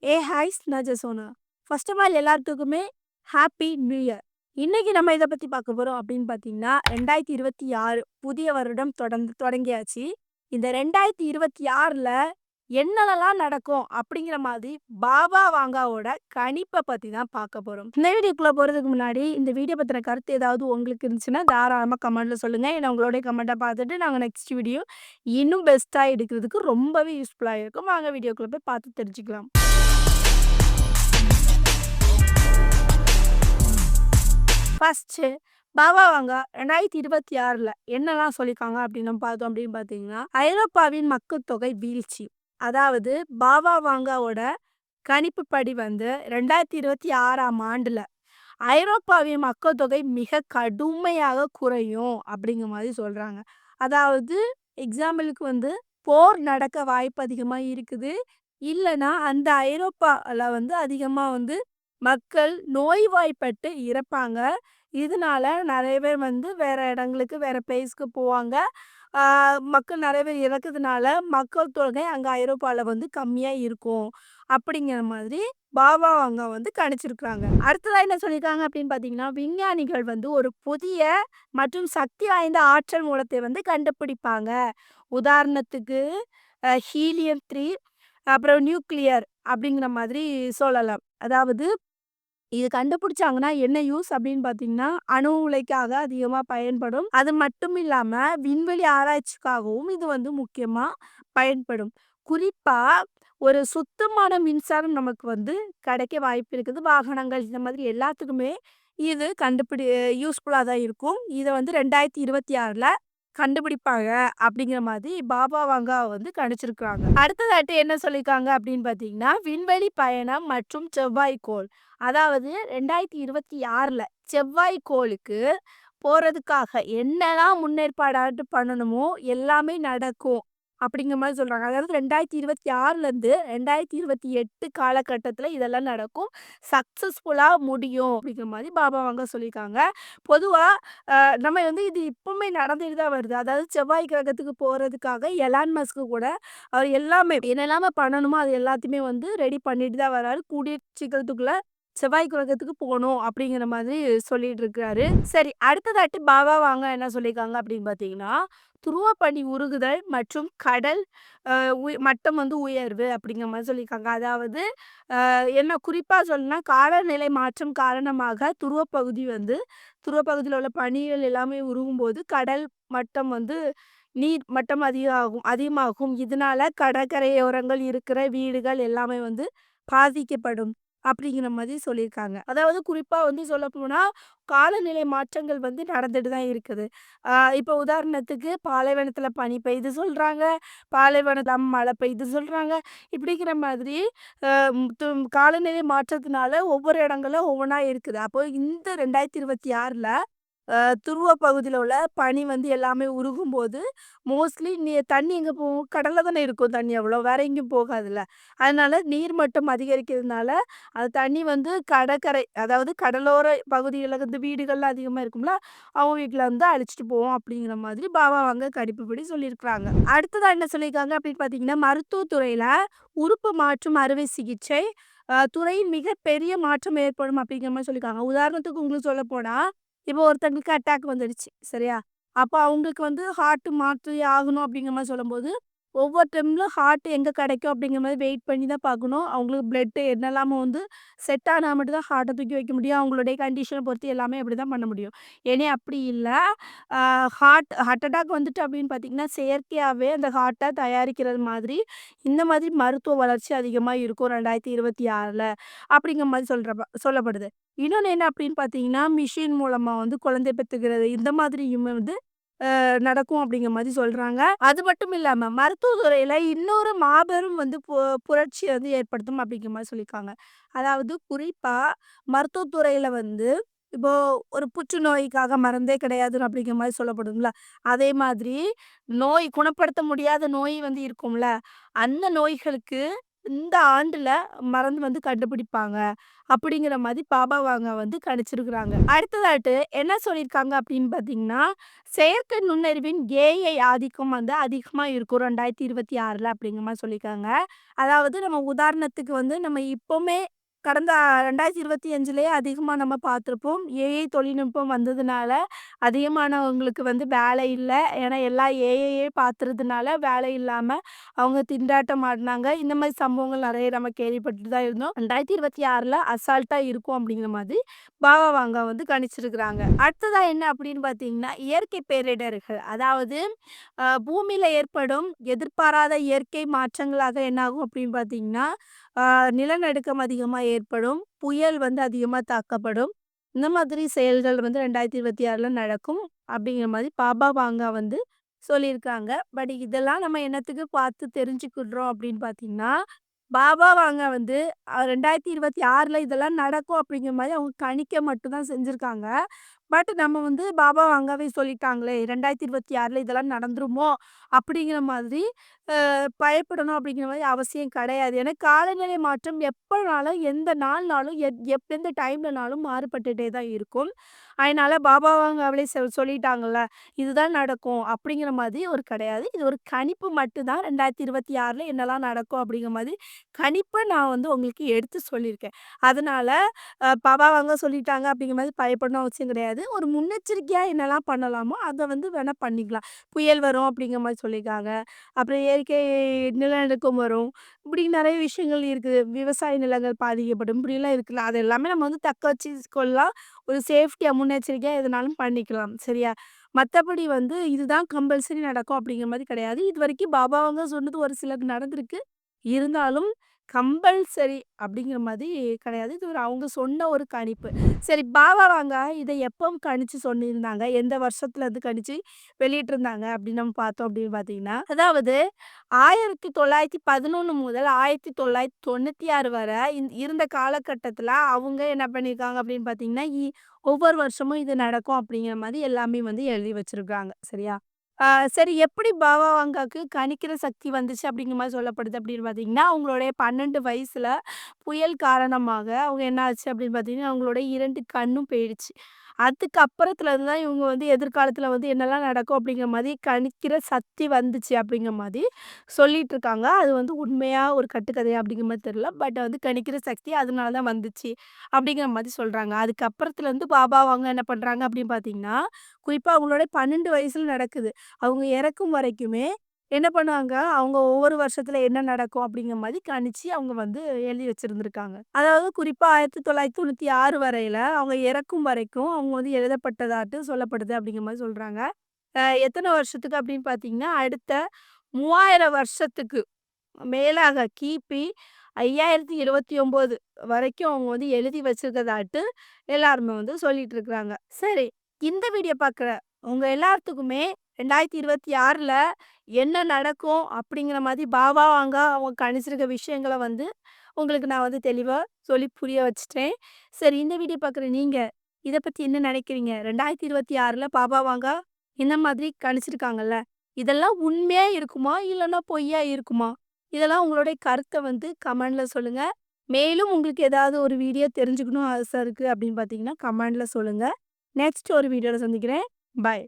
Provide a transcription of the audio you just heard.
ஹாய்ஸ் நான் ஜெசோனா. First of all எல்லாத்துக்குமே happy new year. இன்னைக்கு நம்ம இத பத்தி பார்க்க போறோம் அப்படின்னு பார்த்தீங்கன்னா, 2026 புதிய வருடம் தொடங்கியாச்சு. இந்த 2026ல என்னென்னலாம் நடக்கும் அப்படிங்கிற மாதிரி பாபா வாங்காவோட கணிப்ப பத்தி தான் பார்க்க போறோம். இந்த வீடியோக்குள்ள போறதுக்கு முன்னாடி இந்த வீடியோ பத்தின கருத்து ஏதாவது உங்களுக்கு இருந்துச்சுன்னா, தாராளமா கமெண்ட்ல சொல்லுங்க. ஏன்னா உங்களுடைய கமெண்ட்ட பார்த்துட்டு நாங்க நெக்ஸ்ட் வீடியோ இன்னும் பெஸ்ட்டா எடுக்கிறதுக்கு ரொம்பவே யூஸ்ஃபுல்லா இருக்கும். வாங்க வீடியோக்குள்ள போய் பார்த்து தெரிஞ்சுக்கலாம். ஃபர்ஸ்ட்டு பாபா வாங்கா 2026ல என்னலாம் சொல்லியிருக்காங்க அப்படின்னு நம்ம பார்த்தோம் அப்படின்னு பார்த்தீங்கன்னா, ஐரோப்பாவின் மக்கள் தொகை வீழ்ச்சி. அதாவது பாபா வாங்காவோட கணிப்புப்படி வந்து 2026ஆம் ஆண்டுல ஐரோப்பாவின் மக்கள் தொகை மிக கடுமையாக குறையும் அப்படிங்கிற மாதிரி சொல்றாங்க. அதாவது எக்ஸாம்பிளுக்கு வந்து போர் நடக்க வாய்ப்பு அதிகமா இருக்குது. இல்லன்னா அந்த ஐரோப்பால வந்து அதிகமா வந்து மக்கள் நோய்வாய்ப்பட்டு இறப்பாங்க. இதனால நெறைய பேர் வந்து வேற இடங்களுக்கு, வேற பிளேஸ்க்கு போவாங்க. ஆ மக்கள் நெறைய பேர் இறக்கதுனால, மக்கள் தொகை அங்க ஐரோப்பால வந்து கம்மியா இருக்கும். அப்படிங்கிற மாதிரி பாபா அவங்க வந்து கணிச்சிருக்காங்க. அடுத்ததா என்ன சொல்லியிருக்காங்க அப்படின்னு பார்த்தீங்கன்னா, விஞ்ஞானிகள் வந்து ஒரு புதிய மற்றும் சக்தி வாய்ந்த ஆற்றல் மூலத்தை வந்து கண்டுபிடிப்பாங்க. உதாரணத்துக்கு ஹீலியம் 3 அப்புறம் நியூக்ளியர் அப்படிங்கிற மாதிரி சொல்லலாம். அதாவது இது கண்டுபிடிச்சாங்கன்னா என்ன யூஸ் அப்படின்னு பார்த்தீங்கன்னா, அணு உலைக்காக அதிகமா பயன்படும். அது மட்டும் இல்லாம விண்வெளி ஆராய்ச்சிக்காகவும் இது வந்து முக்கியமா பயன்படும். குறிப்பா ஒரு சுத்தமான மின்சாரம் நமக்கு வந்து கிடைக்க வாய்ப்பு இருக்குது. வாகனங்கள் இந்த மாதிரி எல்லாத்துக்குமே இது யூஸ்ஃபுல்லா தான் இருக்கும். இத வந்து 2026ல கண்டுபிடிப்பாங்க அப்படிங்கிற மாதிரி பாபா வாங்கா வந்து கணிச்சிருக்காங்க. அடுத்ததாட்டு என்ன சொல்லியிருக்காங்க அப்படின்னு பார்த்தீங்கன்னா, விண்வெளி பயணம் மற்றும் செவ்வாய்க்கோள். அதாவது 2026ல செவ்வாய்க்கோளுக்கு போறதுக்காக என்னலாம் முன்னேற்பாடாட்டு பண்ணணுமோ எல்லாமே நடக்கும். அப்படிங்கிற மாரி சொல்றாங்க. அதாவது 2026லேருந்து 2028 காலகட்டத்தில இதெல்லாம் நடக்கும். சக்சஸ்ஃபுல்லா முடியும் அப்படிங்கிற மாரி பாபா வாங்கா சொல்லியிருக்காங்க. பொதுவா நம்ம வந்து இது இப்பவுமே நடந்துட்டு தான் வருது. அதாவது செவ்வாய் கிரகத்துக்கு போறதுக்காக எலான் மஸ்க் கூட அவர் எல்லாமே என்னெல்லாம பண்ணணுமோ அது எல்லாத்தையுமே வந்து ரெடி பண்ணிட்டு தான் வராரு. கூடிய சீக்கிரத்துக்குள்ள செவ்வாய் கிரகத்துக்கு போணும் அப்படிங்கிற மாதிரி சொல்லிட்டு இருக்காரு. சரி அடுத்ததாட்டு பாபா வாங்க என்ன சொல்லியிருக்காங்க அப்படின்னு பார்த்தீங்கன்னா, துருவப்பனி உருகுதல் மற்றும் கடல் மட்டம் வந்து உயர்வு அப்படிங்கிற மாரி சொல்லியிருக்காங்க. அதாவது என்ன குறிப்பா சொல்லணும்னா, காலநிலை மாற்றம் காரணமாக துருவப்பகுதியில உள்ள பனிகள் எல்லாமே உருகும்போது, கடல் மட்டம் வந்து நீர் மட்டம் அதிகமாகும். இதனால கடற்கரையோரங்கள் இருக்கிற வீடுகள் எல்லாமே வந்து பாதிக்கப்படும். அப்படிங்கிற மாதிரி சொல்லியிருக்காங்க. அதாவது குறிப்பா வந்து சொல்லப்போனா, காலநிலை மாற்றங்கள் வந்து நடந்துட்டு தான் இருக்குது. இப்போ உதாரணத்துக்கு பாலைவனத்தில பனி பெய்யுது சொல்றாங்க. பாலைவனத்தில மழை பெய்யுது சொல்றாங்க. இப்படிங்கிற மாதிரி அ காலநிலை மாற்றத்தினால ஒவ்வொரு இடங்கள்ல ஒவ்வொன்னா இருக்குது. அப்போ இந்த 2026ல துருவ பகுதியில உள்ள பனி வந்து எல்லாமே உருகும்போது, மோஸ்ட்லி தண்ணி எங்க போகும்? கடல்ல தானே இருக்கும் தண்ணி அவ்வளோ. வேற எங்கேயும் போகாதுல்ல. அதனால நீர்மட்டம் அதிகரிக்கிறதுனால, அந்த தண்ணி வந்து கடற்கரை அதாவது கடலோர பகுதிகள்ல வந்து வீடுகள்லாம் அதிகமா இருக்கும்ல, அவங்க வீட்ல வந்து அடிச்சிட்டு போவும் அப்படிங்கிற மாதிரி பாபா வந்து கணிப்புப்படி சொல்லியிருக்கிறாங்க. அடுத்ததா என்ன சொல்லியிருக்காங்க அப்படின்னு பார்த்தீங்கன்னா, மருத்துவத் துறையில உறுப்பு மாற்றும் அறுவை சிகிச்சை துறையில் மிகப்பெரிய மாற்றம் ஏற்படும் அப்படிங்கிற மாரி சொல்லியிருக்காங்க. உதாரணத்துக்கு உங்களுக்கு சொல்லப்போனா, இப்போ ஒருத்தங்களுக்கு அட்டாக் வந்துடுச்சு. சரியா? அப்ப அவங்களுக்கு வந்து ஹார்ட் மாற்றி ஆகணும் அப்படிங்கிற மாரி சொல்லும்போது, ஒவ்வொரு டைம்லும் ஹார்ட் எங்க கிடைக்கும் அப்படிங்கிற மாரி வெயிட் பண்ணி தான் பார்க்கணும். அவங்களுக்கு பிளட் என்னெல்லாமோ வந்து செட் ஆனா மட்டும் தான் ஹார்ட்ட தூக்கி வைக்க முடியும். அவங்களுடைய கண்டிஷன பொறுத்து எல்லாமே அப்படிதான் பண்ண முடியும். ஏனே அப்படி இல்ல. அ ஹார்ட் அட்டாக் வந்துட்டு அப்படின்னு பார்த்தீங்கன்னா, செயற்கையாவே அந்த ஹார்ட்ட தயாரிக்கிறது மாதிரி, இந்த மாதிரி மருத்துவ வளர்ச்சி அதிகமா இருக்கும் 2026ல அப்படிங்கிற மாரி சொல்லப்படுது. இன்னொன்னு என்ன அப்படின்னு பார்த்தீங்கன்னா, மிஷின் மூலமா வந்து குழந்தை பெத்துக்கிறது இந்த மாதிரியுமே வந்து நடக்கும் அப்படிங்கிற மாரி சொல்றாங்க. அது மட்டும் இல்லாம மருத்துவத் துறையில இன்னொரு மாபெரும் வந்து புரட்சிய வந்து ஏற்படுத்தும் அப்படிங்கிற மாரி சொல்லியிருக்காங்க. அதாவது குறிப்பா மருத்துவத் துறையில வந்து இப்போ ஒரு புற்றுநோய்க்காக மருந்தே கிடையாது அப்படிங்கிற மாரி சொல்லப்படும்ல. அதே மாதிரி குணப்படுத்த முடியாத நோய் வந்து இருக்கும்ல, அந்த நோய்களுக்கு இந்த ஆண்டுல மருந்து வந்து கண்டுபிடிப்பாங்க. அப்படிங்கிற மாதிரி பாபா வாங்கா வந்து கணிச்சிருக்கிறாங்க. அடுத்ததாட்டு என்ன சொல்லியிருக்காங்க அப்படின்னு பார்த்தீங்கன்னா, செயற்கை நுண்ணறிவின் ஏஐ ஆதிக்கம் வந்து அதிகமா இருக்கும் 2026ல அப்படிங்கிற மாரி சொல்லியிருக்காங்க. அதாவது நம்ம உதாரணத்துக்கு வந்து நம்ம இப்பவுமே கடந்த 2025லயே அதிகமா நம்ம பார்த்துருப்போம். ஏஐ தொழில்நுட்பம் வந்ததுனால அதிகமானவங்களுக்கு வந்து வேலை இல்ல. ஏன்னா எல்லா ஏஐயே பார்த்துறதுனால வேலை இல்லாம அவங்க திண்டாட்டம் ஆடுனாங்க. இந்த மாரி சம்பவங்கள் நெறைய நம்ம கேள்விப்பட்டுட்டு தான் இருந்தோம். 2026ல அசால்ட்டா இருக்கும் அப்படிங்கிற மாதிரி பாபா வாங்கா வந்து கணிச்சிருக்கிறாங்க. அடுத்ததா என்ன அப்படின்னு பார்த்தீங்கன்னா, இயற்கை பேரிடர்கள். அதாவது பூமியில ஏற்படும் எதிர்பாராத இயற்கை மாற்றங்களாக என்னாகும் அப்படின்னு பார்த்தீங்கன்னா, அ நிலநடுக்கம் அதிகமா ஏற்படும். புயல் வந்து அதிகமா தாக்கப்படும். இந்த மாதிரி செயல்கள் வந்து 2026ல நடக்கும். அப்படிங்கிற மாரி பாபா வாங்கா வந்து சொல்லியிருக்காங்க. பட் இதெல்லாம் நம்ம என்னத்துக்கு பார்த்து தெரிஞ்சுக்கிடுறோம் அப்படின்னு பார்த்தீங்கன்னா, பாபா வாங்கா வந்து 2026ல இதெல்லாம் நடக்கும் அப்படிங்கிற மாரி அவங்க கணிக்க மட்டும் தான் செஞ்சிருக்காங்க. பட் நம்ம வந்து பாபா வாங்காவே சொல்லிட்டாங்களே 2026ல இதெல்லாம் நடந்துருமோ அப்படிங்கிற மாதிரி பயப்படணும் அப்படிங்கிற மாரி அவசியம் கிடையாது. ஏன்னா காலநிலை மாற்றம் எப்பனாலும், எந்த நாள்னாலும், எந்த டைம்லனாலும் மாறுபட்டுட்டே தான் இருக்கும். அதனால பாபா அவங்களே சொல்லிட்டாங்கல்ல, இதுதான் நடக்கும் அப்படிங்கிற மாதிரி ஒரு கிடையாது. இது ஒரு கணிப்பு மட்டும் தான் 2026ல என்னலாம் நடக்கும் அப்படிங்கிற மாதிரி கணிப்ப நான் வந்து உங்களுக்கு எடுத்து சொல்லியிருக்கேன். அதனால பாபா அவங்க சொல்லிட்டாங்க அப்படிங்கிற மாதிரி பயப்படணும் அவசியம் கிடையாது. ஒரு முன்னெச்சரிக்கையா என்னலாம் பண்ணலாமோ, அத வந்து வேணா பண்ணிக்கலாம். புயல் வரும் அப்படிங்கிற மாரி சொல்லியிருக்காங்க. அப்புறம் இயற்கை நிலநடுக்கம் வரும். இப்படி நெறைய விஷயங்கள் இருக்குது. விவசாய நிலங்கள் பாதிக்கப்படும். இப்படிலாம் இருக்குல்ல. அது எல்லாமே நம்ம வந்து தக்க வச்சு கொள்ளலாம். ஒரு சேஃப்டியா முன்னெச்சரிக்கையா எதுனாலும் பண்ணிக்கலாம். சரியா? மத்தபடி வந்து இதுதான் கம்பல்சரி நடக்கும் அப்படிங்கிற மாரி கிடையாது. இதுவரைக்கும் பாபா அவங்க சொன்னது ஒரு சிலருக்கு நடந்திருக்கு. இருந்தாலும் கம்பல்சரி அப்படிங்கிற மாதிரி கிடையாது. இது ஒரு அவங்க சொன்ன ஒரு கணிப்பு. சரி பாபா வாங்க இத எப்போ கணிச்சு சொல்லியிருந்தாங்க? எந்த வருஷத்துலருந்து கணிச்சு வெளியிட்டிருந்தாங்க அப்படின்னு நம்ம பார்த்தோம் அப்படின்னு பார்த்தீங்கன்னா, அதாவது 1911 முதல் 1996 வரை இருந்த காலகட்டத்தில அவங்க என்ன பண்ணியிருக்காங்க அப்படின்னு பார்த்தீங்கன்னா, ஒவ்வொரு வருஷமும் இது நடக்கும் அப்படிங்கிற மாரி எல்லாமே வந்து எழுதி வச்சிருக்காங்க. சரியா? ஆ சரி எப்படி பாபா வாங்காக்கு கணிக்கிற சக்தி வந்துச்சு அப்படிங்கிற மாரி சொல்லப்படுது அப்படின்னு பார்த்தீங்கன்னா, அவங்களுடைய 12 வயசுல புயல் காரணமாக அவங்க என்ன ஆச்சு அப்படின்னு பார்த்தீங்கன்னா, அவங்களுடைய 2 கண்ணும் போயிடுச்சு. அதுக்கு அப்புறத்துலருந்து தான் இவங்க வந்து எதிர்காலத்துல வந்து என்னலாம் நடக்கும் அப்படிங்கிற மாரி கணிக்கிற சக்தி வந்துச்சு அப்படிங்கிற மாரி சொல்லிட்டு இருக்காங்க. அது வந்து உண்மையா ஒரு கட்டுக்கதையா அப்படிங்கிற மாரி தெரியல. பட் வந்து கணிக்கிற சக்தி அதனால தான் வந்துச்சு அப்படிங்கிற மாரி சொல்றாங்க. அதுக்கு அப்புறத்துலருந்து பாபா அவங்க என்ன பண்றாங்க அப்படின்னு பார்த்தீங்கன்னா, குறிப்பா அவங்களோட 12 வயசுல நடக்குது. அவங்க இறக்கும் வரைக்குமே என்ன பண்ணுவாங்க, அவங்க ஒவ்வொரு வருஷத்துல என்ன நடக்கும் அப்படிங்கிற மாரி கணிச்சு அவங்க வந்து எழுதி வச்சிருந்திருக்காங்க. அதாவது குறிப்பா 1996 வரையில அவங்க இறக்கும் வரைக்கும் அவங்க வந்து எழுதப்பட்டதாட்டு சொல்லப்படுது அப்படிங்கிற மாரி சொல்றாங்க. எத்தன வருஷத்துக்கு அப்படின்னு பார்த்தீங்கன்னா, அடுத்த 3000 வருஷத்துக்கு மேலாக கிபி 5029 வரைக்கும் அவங்க வந்து எழுதி வச்சிருக்கதாட்டு எல்லாருமே வந்து சொல்லிட்டு இருக்கிறாங்க. சரி, இந்த வீடியோ பார்க்குற உங்க எல்லாத்துக்குமே 2026ல என்ன நடக்கும் அப்படிங்கிற மாதிரி பாபா வாங்கா அவங்க கணிச்சிருக்க விஷயங்கள வந்து உங்களுக்கு நான் வந்து தெளிவா சொல்லி புரிய வச்சுட்டேன். சரி இந்த வீடியோ பார்க்குற நீங்க இத பத்தி என்ன நினைக்கிறீங்க? 2026ல பாபா வாங்கா இந்த மாதிரி கணிச்சிருக்காங்கல்ல. இதெல்லாம் உண்மையா இருக்குமா? இல்லன்னா பொய்யா இருக்குமா? இதெல்லாம் உங்களுடைய கருத்த வந்து கமெண்ட்ல சொல்லுங்க. மேலும் உங்களுக்கு ஏதாவது ஒரு வீடியோ தெரிஞ்சுக்கணும் ஆசை இருக்கு அப்படின்னு பார்த்தீங்கன்னா, கமெண்ட்ல சொல்லுங்க. நெக்ஸ்ட் ஒரு வீடியோல சந்திக்கிறேன். பாய்.